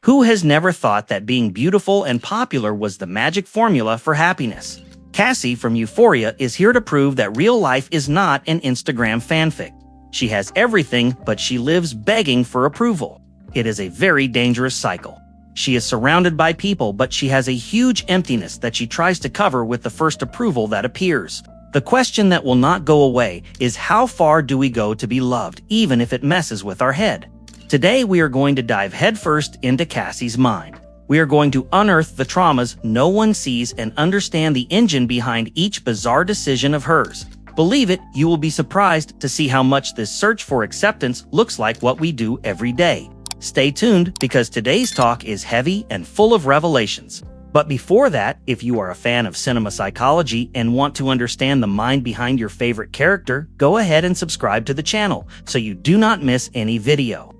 Who has never thought that being beautiful and popular was the magic formula for happiness? Cassie from Euphoria is here to prove that real life is not an Instagram fanfic. She has everything, but she lives begging for approval. It is a very dangerous cycle. She is surrounded by people, but she has a huge emptiness that she tries to cover with the first approval that appears. The question that will not go away is, how far do we go to be loved, even if it messes with our head? Today we are going to dive headfirst into Cassie's mind. We are going to unearth the traumas no one sees and understand the engine behind each bizarre decision of hers. Believe it, you will be surprised to see how much this search for acceptance looks like what we do every day. Stay tuned, because today's talk is heavy and full of revelations. But before that, if you are a fan of cinema psychology and want to understand the mind behind your favorite character, go ahead and subscribe to the channel so you do not miss any video.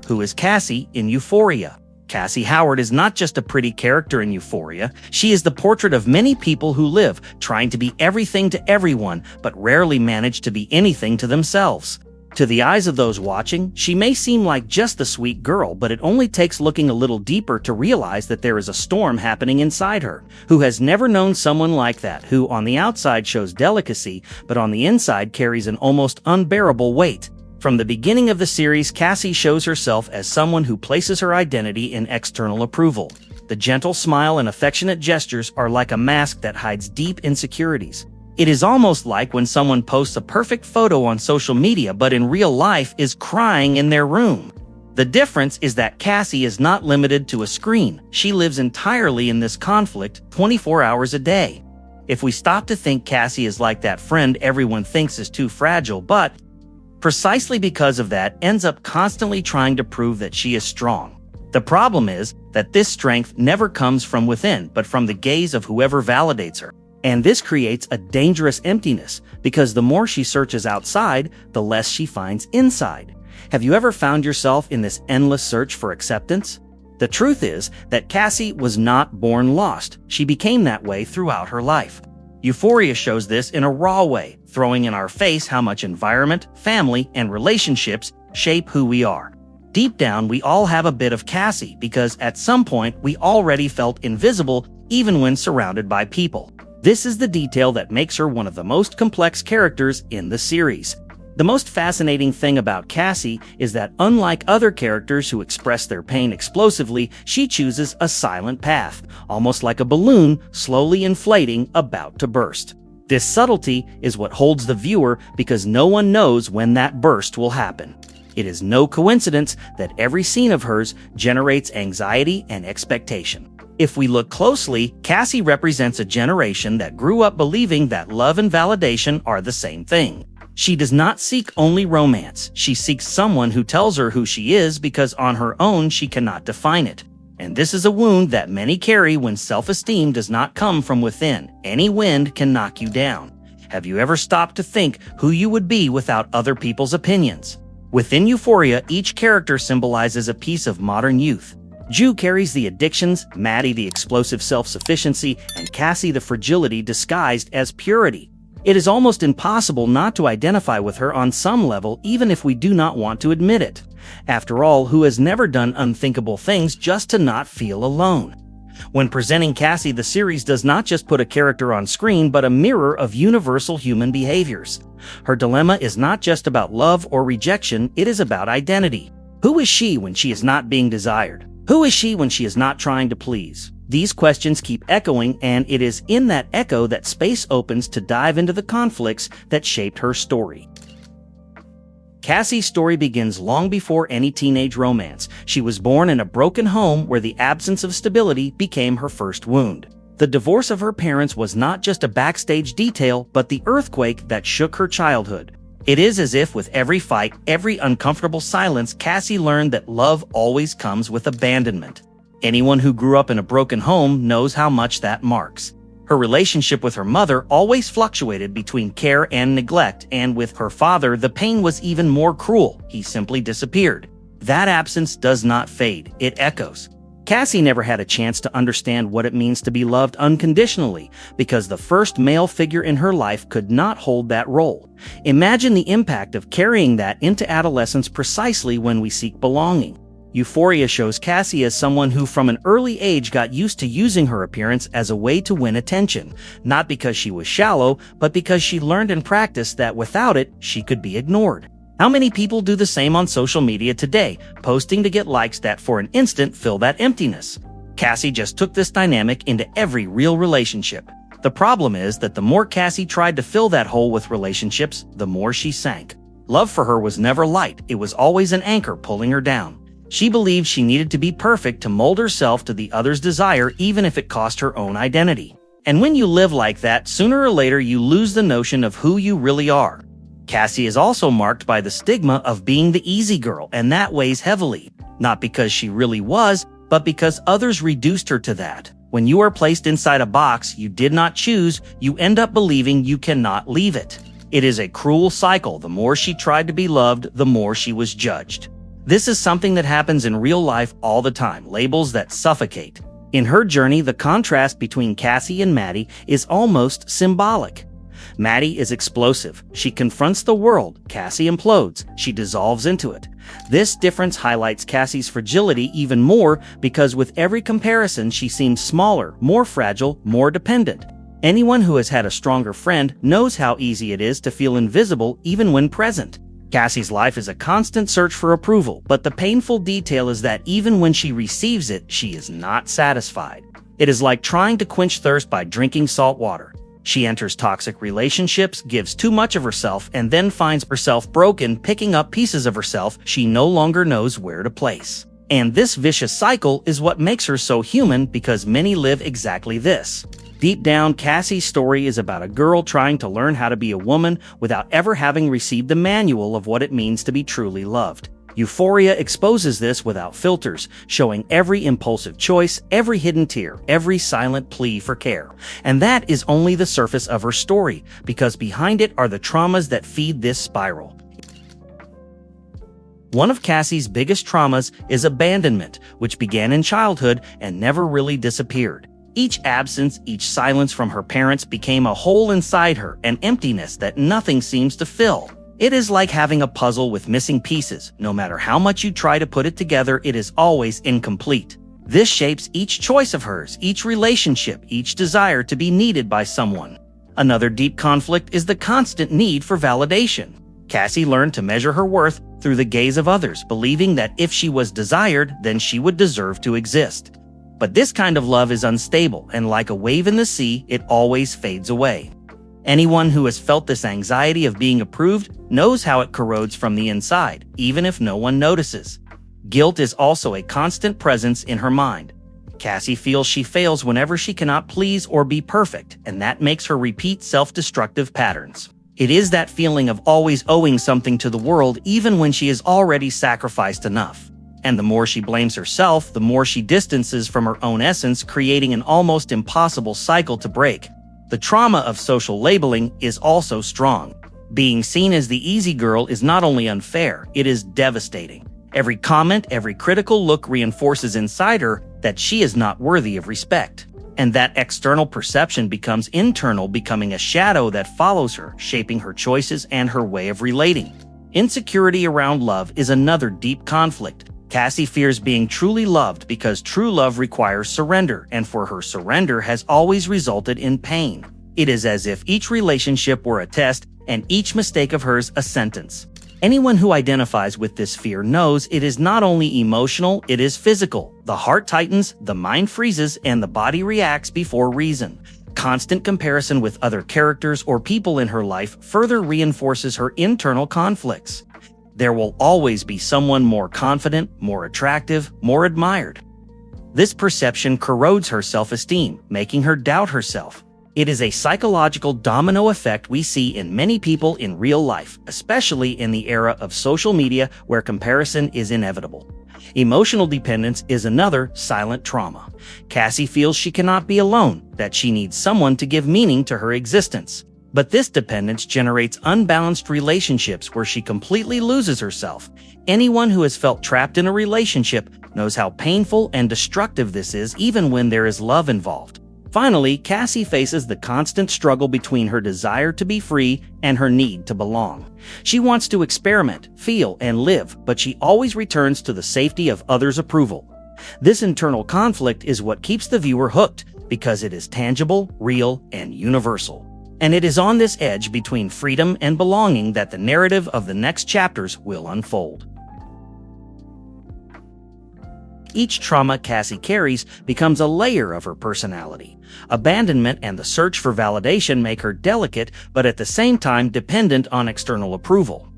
Who is Cassie in Euphoria? Cassie Howard is not just a pretty character in Euphoria. She is the portrait of many people who live trying to be everything to everyone, but rarely manage to be anything to themselves. To the eyes of those watching, she may seem like just the sweet girl, but it only takes looking a little deeper to realize that there is a storm happening inside her. Who has never known someone like that, who on the outside shows delicacy, but on the inside carries an almost unbearable weight? From the beginning of the series, Cassie shows herself as someone who places her identity in external approval. The gentle smile and affectionate gestures are like a mask that hides deep insecurities. It is almost like when someone posts a perfect photo on social media but in real life is crying in their room. The difference is that Cassie is not limited to a screen. She lives entirely in this conflict 24 hours a day. If we stop to think, Cassie is like that friend everyone thinks is too fragile, but precisely because of that, ends up constantly trying to prove that she is strong. The problem is that this strength never comes from within, but from the gaze of whoever validates her. And this creates a dangerous emptiness, because the more she searches outside, the less she finds inside. Have you ever found yourself in this endless search for acceptance? The truth is that Cassie was not born lost. She became that way throughout her life. Euphoria shows this in a raw way, throwing in our face how much environment, family, and relationships shape who we are. Deep down, we all have a bit of Cassie, because at some point we already felt invisible even when surrounded by people. This is the detail that makes her one of the most complex characters in the series. The most fascinating thing about Cassie is that, unlike other characters who express their pain explosively, she chooses a silent path, almost like a balloon slowly inflating, about to burst. This subtlety is what holds the viewer, because no one knows when that burst will happen. It is no coincidence that every scene of hers generates anxiety and expectation. If we look closely, Cassie represents a generation that grew up believing that love and validation are the same thing. She does not seek only romance. She seeks someone who tells her who she is, because on her own she cannot define it. And this is a wound that many carry when self-esteem does not come from within. Any wind can knock you down. Have you ever stopped to think who you would be without other people's opinions? Within Euphoria, each character symbolizes a piece of modern youth. Ju carries the addictions, Maddie the explosive self-sufficiency, and Cassie the fragility disguised as purity. It is almost impossible not to identify with her on some level, even if we do not want to admit it. After all, who has never done unthinkable things just to not feel alone? When presenting Cassie, the series does not just put a character on screen, but a mirror of universal human behaviors. Her dilemma is not just about love or rejection, it is about identity. Who is she when she is not being desired? Who is she when she is not trying to please? These questions keep echoing, and it is in that echo that space opens to dive into the conflicts that shaped her story. Cassie's story begins long before any teenage romance. She was born in a broken home where the absence of stability became her first wound. The divorce of her parents was not just a backstage detail, but the earthquake that shook her childhood. It is as if with every fight, every uncomfortable silence, Cassie learned that love always comes with abandonment. Anyone who grew up in a broken home knows how much that marks. Her relationship with her mother always fluctuated between care and neglect, and with her father, the pain was even more cruel. He simply disappeared. That absence does not fade, it echoes. Cassie never had a chance to understand what it means to be loved unconditionally because the first male figure in her life could not hold that role. Imagine the impact of carrying that into adolescence precisely when we seek belonging. Euphoria shows Cassie as someone who from an early age got used to using her appearance as a way to win attention, not because she was shallow, but because she learned and practiced that without it, she could be ignored. How many people do the same on social media today, posting to get likes that for an instant fill that emptiness? Cassie just took this dynamic into every real relationship. The problem is that the more Cassie tried to fill that hole with relationships, the more she sank. Love for her was never light, it was always an anchor pulling her down. She believed she needed to be perfect to mold herself to the other's desire even if it cost her own identity. And when you live like that, sooner or later you lose the notion of who you really are. Cassie is also marked by the stigma of being the easy girl, and that weighs heavily, not because she really was, but because others reduced her to that. When you are placed inside a box you did not choose, you end up believing you cannot leave it. It is a cruel cycle. The more she tried to be loved, the more she was judged. This is something that happens in real life all the time, labels that suffocate. In her journey, the contrast between Cassie and Maddie is almost symbolic. Maddie is explosive. She confronts the world. Cassie implodes. She dissolves into it. This difference highlights Cassie's fragility even more because with every comparison she seems smaller, more fragile, more dependent. Anyone who has had a stronger friend knows how easy it is to feel invisible even when present. Cassie's life is a constant search for approval, but the painful detail is that even when she receives it, she is not satisfied. It is like trying to quench thirst by drinking salt water. She enters toxic relationships, gives too much of herself, and then finds herself broken, picking up pieces of herself she no longer knows where to place. And this vicious cycle is what makes her so human because many live exactly this. Deep down, Cassie's story is about a girl trying to learn how to be a woman without ever having received the manual of what it means to be truly loved. Euphoria exposes this without filters, showing every impulsive choice, every hidden tear, every silent plea for care. And that is only the surface of her story, because behind it are the traumas that feed this spiral. One of Cassie's biggest traumas is abandonment, which began in childhood and never really disappeared. Each absence, each silence from her parents became a hole inside her, an emptiness that nothing seems to fill. It is like having a puzzle with missing pieces. No matter how much you try to put it together, it is always incomplete. This shapes each choice of hers, each relationship, each desire to be needed by someone. Another deep conflict is the constant need for validation. Cassie learned to measure her worth through the gaze of others, believing that if she was desired, then she would deserve to exist. But this kind of love is unstable, and like a wave in the sea, it always fades away. Anyone who has felt this anxiety of being approved knows how it corrodes from the inside, even if no one notices. Guilt is also a constant presence in her mind. Cassie feels she fails whenever she cannot please or be perfect, and that makes her repeat self-destructive patterns. It is that feeling of always owing something to the world even when she has already sacrificed enough. And the more she blames herself, the more she distances from her own essence, creating an almost impossible cycle to break. The trauma of social labeling is also strong. Being seen as the easy girl is not only unfair, it is devastating. Every comment, every critical look reinforces inside her that she is not worthy of respect. And that external perception becomes internal, becoming a shadow that follows her, shaping her choices and her way of relating. Insecurity around love is another deep conflict. Cassie fears being truly loved because true love requires surrender, and for her, surrender has always resulted in pain. It is as if each relationship were a test and each mistake of hers a sentence. Anyone who identifies with this fear knows it is not only emotional, it is physical. The heart tightens, the mind freezes, and the body reacts before reason. Constant comparison with other characters or people in her life further reinforces her internal conflicts. There will always be someone more confident, more attractive, more admired. This perception corrodes her self-esteem, making her doubt herself. It is a psychological domino effect we see in many people in real life, especially in the era of social media where comparison is inevitable. Emotional dependence is another silent trauma. Cassie feels she cannot be alone, that she needs someone to give meaning to her existence. But this dependence generates unbalanced relationships where she completely loses herself. Anyone who has felt trapped in a relationship knows how painful and destructive this is even when there is love involved. Finally, Cassie faces the constant struggle between her desire to be free and her need to belong. She wants to experiment, feel, and live, but she always returns to the safety of others' approval. This internal conflict is what keeps the viewer hooked because it is tangible, real, and universal. And it is on this edge between freedom and belonging that the narrative of the next chapters will unfold. Each trauma Cassie carries becomes a layer of her personality. Abandonment and the search for validation make her delicate, but at the same time dependent on external approval.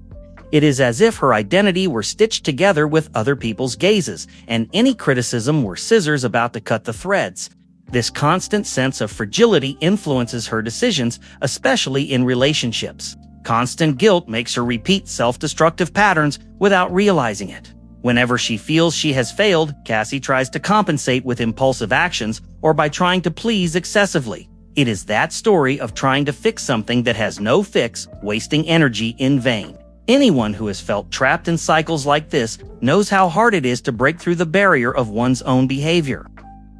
It is as if her identity were stitched together with other people's gazes, and any criticism were scissors about to cut the threads. This constant sense of fragility influences her decisions, especially in relationships. Constant guilt makes her repeat self-destructive patterns without realizing it. Whenever she feels she has failed, Cassie tries to compensate with impulsive actions or by trying to please excessively. It is that story of trying to fix something that has no fix, wasting energy in vain. Anyone who has felt trapped in cycles like this knows how hard it is to break through the barrier of one's own behavior.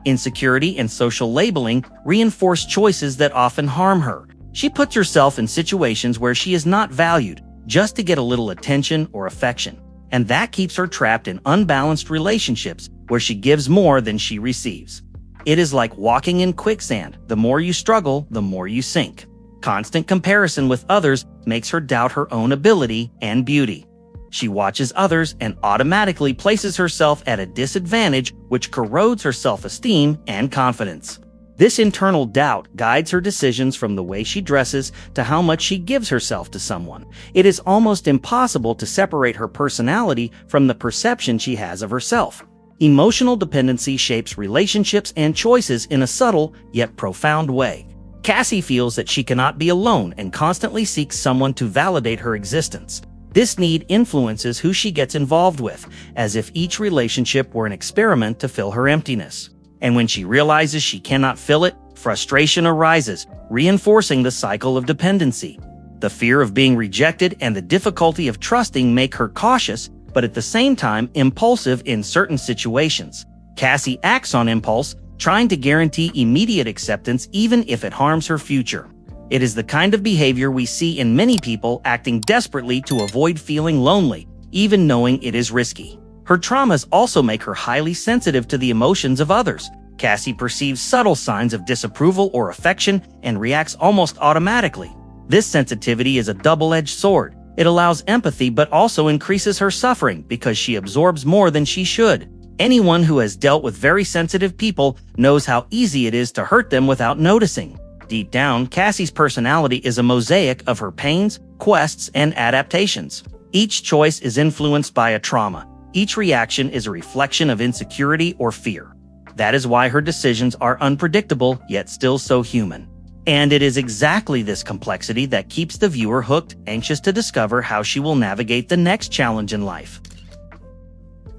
Insecurity and social labeling reinforce choices that often harm her. She puts herself in situations where she is not valued, just to get a little attention or affection. And that keeps her trapped in unbalanced relationships where she gives more than she receives. It is like walking in quicksand. The more you struggle, the more you sink. Constant comparison with others makes her doubt her own ability and beauty. She watches others and automatically places herself at a disadvantage, which corrodes her self-esteem and confidence. This internal doubt guides her decisions from the way she dresses to how much she gives herself to someone. It is almost impossible to separate her personality from the perception she has of herself. Emotional dependency shapes relationships and choices in a subtle yet profound way. Cassie feels that she cannot be alone and constantly seeks someone to validate her existence. This need influences who she gets involved with, as if each relationship were an experiment to fill her emptiness. And when she realizes she cannot fill it, frustration arises, reinforcing the cycle of dependency. The fear of being rejected and the difficulty of trusting make her cautious, but at the same time impulsive in certain situations. Cassie acts on impulse, trying to guarantee immediate acceptance even if it harms her future. It is the kind of behavior we see in many people acting desperately to avoid feeling lonely, even knowing it is risky. Her traumas also make her highly sensitive to the emotions of others. Cassie perceives subtle signs of disapproval or affection and reacts almost automatically. This sensitivity is a double-edged sword. It allows empathy but also increases her suffering because she absorbs more than she should. Anyone who has dealt with very sensitive people knows how easy it is to hurt them without noticing. Deep down, Cassie's personality is a mosaic of her pains, quests, and adaptations. Each choice is influenced by a trauma. Each reaction is a reflection of insecurity or fear. That is why her decisions are unpredictable, yet still so human. And it is exactly this complexity that keeps the viewer hooked, anxious to discover how she will navigate the next challenge in life.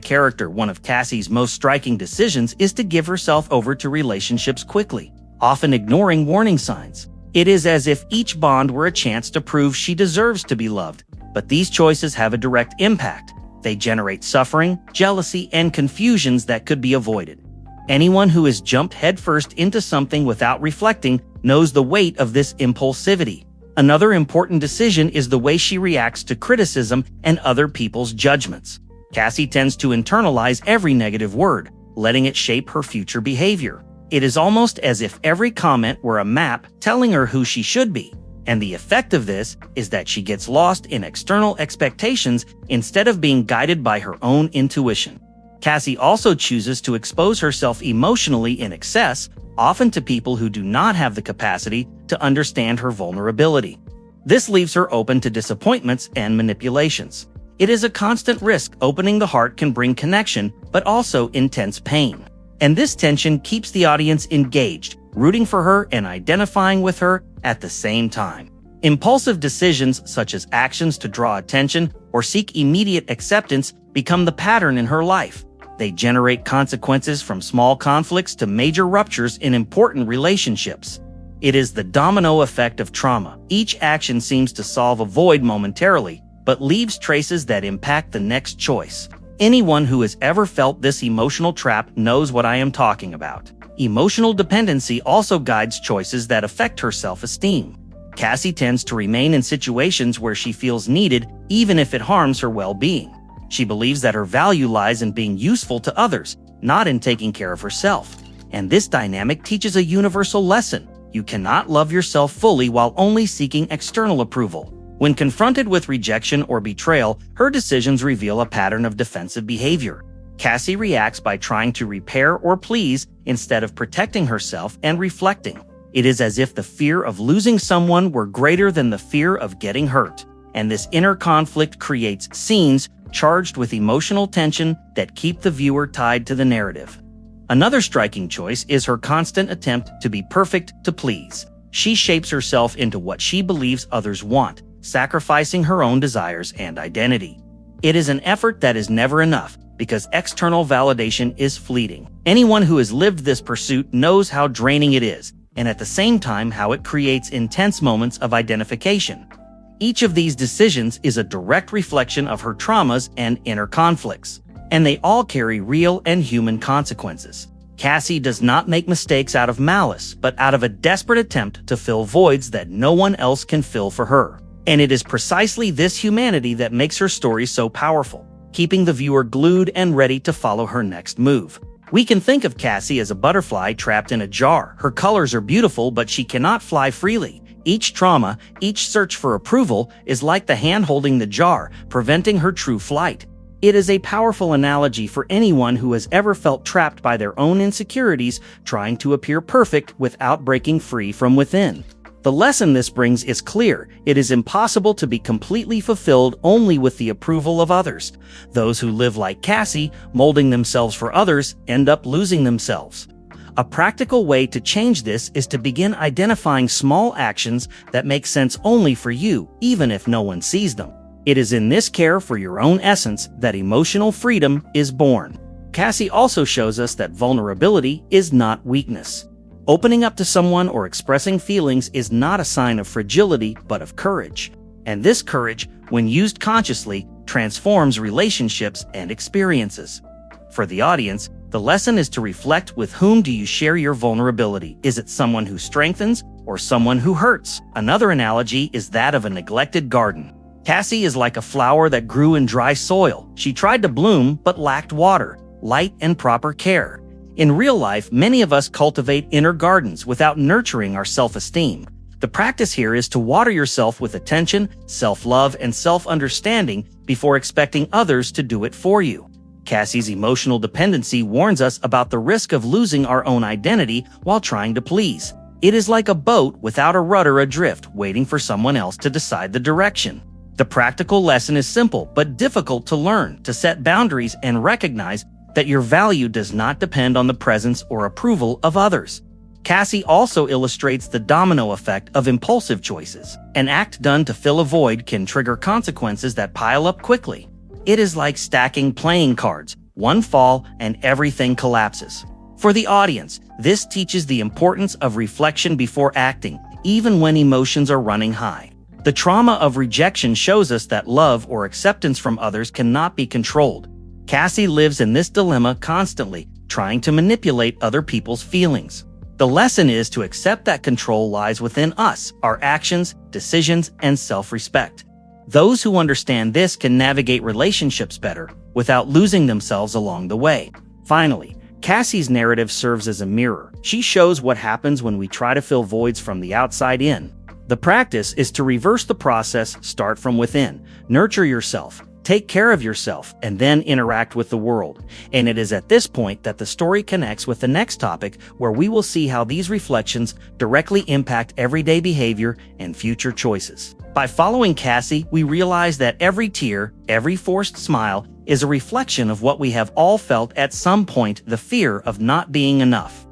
One of Cassie's most striking decisions is to give herself over to relationships quickly, often ignoring warning signs. It is as if each bond were a chance to prove she deserves to be loved, but these choices have a direct impact. They generate suffering, jealousy, and confusions that could be avoided. Anyone who has jumped headfirst into something without reflecting knows the weight of this impulsivity. Another important decision is the way she reacts to criticism and other people's judgments. Cassie tends to internalize every negative word, letting it shape her future behavior. It is almost as if every comment were a map telling her who she should be. And the effect of this is that she gets lost in external expectations instead of being guided by her own intuition. Cassie also chooses to expose herself emotionally in excess, often to people who do not have the capacity to understand her vulnerability. This leaves her open to disappointments and manipulations. It is a constant risk. Opening the heart can bring connection, but also intense pain. And this tension keeps the audience engaged, rooting for her and identifying with her at the same time. Impulsive decisions such as actions to draw attention or seek immediate acceptance become the pattern in her life. They generate consequences from small conflicts to major ruptures in important relationships. It is the domino effect of trauma. Each action seems to solve a void momentarily, but leaves traces that impact the next choice. Anyone who has ever felt this emotional trap knows what I am talking about. Emotional dependency also guides choices that affect her self-esteem. Cassie tends to remain in situations where she feels needed even if it harms her well-being. She believes that her value lies in being useful to others, not in taking care of herself. And this dynamic teaches a universal lesson. You cannot love yourself fully while only seeking external approval. When confronted with rejection or betrayal, her decisions reveal a pattern of defensive behavior. Cassie reacts by trying to repair or please instead of protecting herself and reflecting. It is as if the fear of losing someone were greater than the fear of getting hurt. And this inner conflict creates scenes charged with emotional tension that keep the viewer tied to the narrative. Another striking choice is her constant attempt to be perfect to please. She shapes herself into what she believes others want, sacrificing her own desires and identity. It is an effort that is never enough, because external validation is fleeting. Anyone who has lived this pursuit knows how draining it is, and at the same time how it creates intense moments of identification. Each of these decisions is a direct reflection of her traumas and inner conflicts, and they all carry real and human consequences. Cassie does not make mistakes out of malice, but out of a desperate attempt to fill voids that no one else can fill for her. And it is precisely this humanity that makes her story so powerful, keeping the viewer glued and ready to follow her next move. We can think of Cassie as a butterfly trapped in a jar. Her colors are beautiful, but she cannot fly freely. Each trauma, each search for approval, is like the hand holding the jar, preventing her true flight. It is a powerful analogy for anyone who has ever felt trapped by their own insecurities, trying to appear perfect without breaking free from within. The lesson this brings is clear. It is impossible to be completely fulfilled only with the approval of others. Those who live like Cassie, molding themselves for others, end up losing themselves. A practical way to change this is to begin identifying small actions that make sense only for you, even if no one sees them. It is in this care for your own essence that emotional freedom is born. Cassie also shows us that vulnerability is not weakness. Opening up to someone or expressing feelings is not a sign of fragility, but of courage. And this courage, when used consciously, transforms relationships and experiences. For the audience, the lesson is to reflect: with whom do you share your vulnerability? Is it someone who strengthens or someone who hurts? Another analogy is that of a neglected garden. Cassie is like a flower that grew in dry soil. She tried to bloom but lacked water, light, and proper care. In real life, many of us cultivate inner gardens without nurturing our self-esteem. The practice here is to water yourself with attention, self-love, and self-understanding before expecting others to do it for you. Cassie's emotional dependency warns us about the risk of losing our own identity while trying to please. It is like a boat without a rudder adrift, waiting for someone else to decide the direction. The practical lesson is simple but difficult to learn: to set boundaries and recognize that your value does not depend on the presence or approval of others. Cassie also illustrates the domino effect of impulsive choices. An act done to fill a void can trigger consequences that pile up quickly. It is like stacking playing cards. One fall and everything collapses. For the audience, this teaches the importance of reflection before acting, even when emotions are running high. The trauma of rejection shows us that love or acceptance from others cannot be controlled. Cassie lives in this dilemma constantly, trying to manipulate other people's feelings. The lesson is to accept that control lies within us, our actions, decisions, and self-respect. Those who understand this can navigate relationships better without losing themselves along the way. Finally, Cassie's narrative serves as a mirror. She shows what happens when we try to fill voids from the outside in. The practice is to reverse the process, start from within, nurture yourself, take care of yourself, and then interact with the world. And it is at this point that the story connects with the next topic, where we will see how these reflections directly impact everyday behavior and future choices. By following Cassie, we realize that every tear, every forced smile, is a reflection of what we have all felt at some point: the fear of not being enough.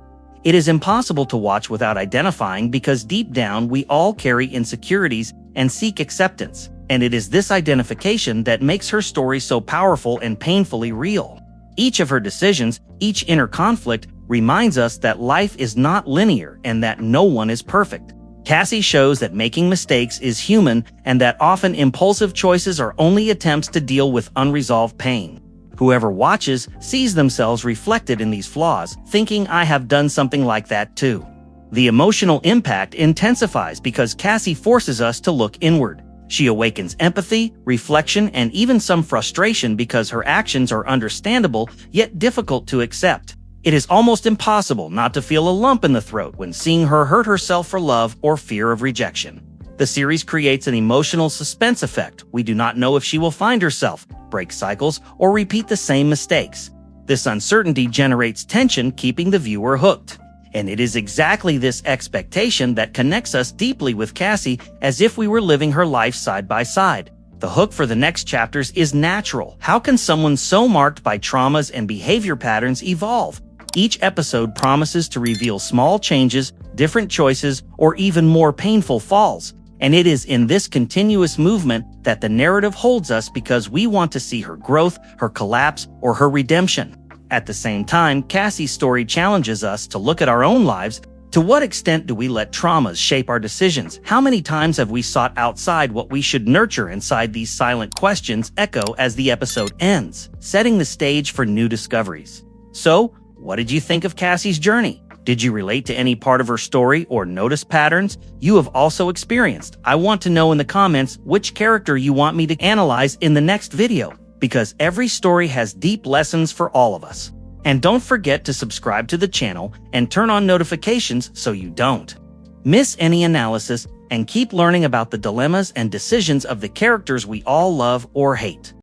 It is impossible to watch without identifying, because deep down we all carry insecurities and seek acceptance. And it is this identification that makes her story so powerful and painfully real. Each of her decisions, each inner conflict, reminds us that life is not linear and that no one is perfect. Cassie shows that making mistakes is human, and that often impulsive choices are only attempts to deal with unresolved pain. Whoever watches sees themselves reflected in these flaws, thinking I have done something like that too. The emotional impact intensifies because Cassie forces us to look inward. She awakens empathy, reflection, and even some frustration because her actions are understandable yet difficult to accept. It is almost impossible not to feel a lump in the throat when seeing her hurt herself for love or fear of rejection. The series creates an emotional suspense effect. We do not know if she will find herself, break cycles, or repeat the same mistakes. This uncertainty generates tension, keeping the viewer hooked. And it is exactly this expectation that connects us deeply with Cassie, as if we were living her life side by side. The hook for the next chapters is natural. How can someone so marked by traumas and behavior patterns evolve? Each episode promises to reveal small changes, different choices, or even more painful falls. And it is in this continuous movement that the narrative holds us because we want to see her growth, her collapse, or her redemption. At the same time, Cassie's story challenges us to look at our own lives. To what extent do we let traumas shape our decisions? How many times have we sought outside what we should nurture inside? These silent questions echo as the episode ends, setting the stage for new discoveries. So, what did you think of Cassie's journey? Did you relate to any part of her story or notice patterns you have also experienced? I want to know in the comments which character you want me to analyze in the next video, because every story has deep lessons for all of us. And don't forget to subscribe to the channel and turn on notifications so you don't miss any analysis, and keep learning about the dilemmas and decisions of the characters we all love or hate.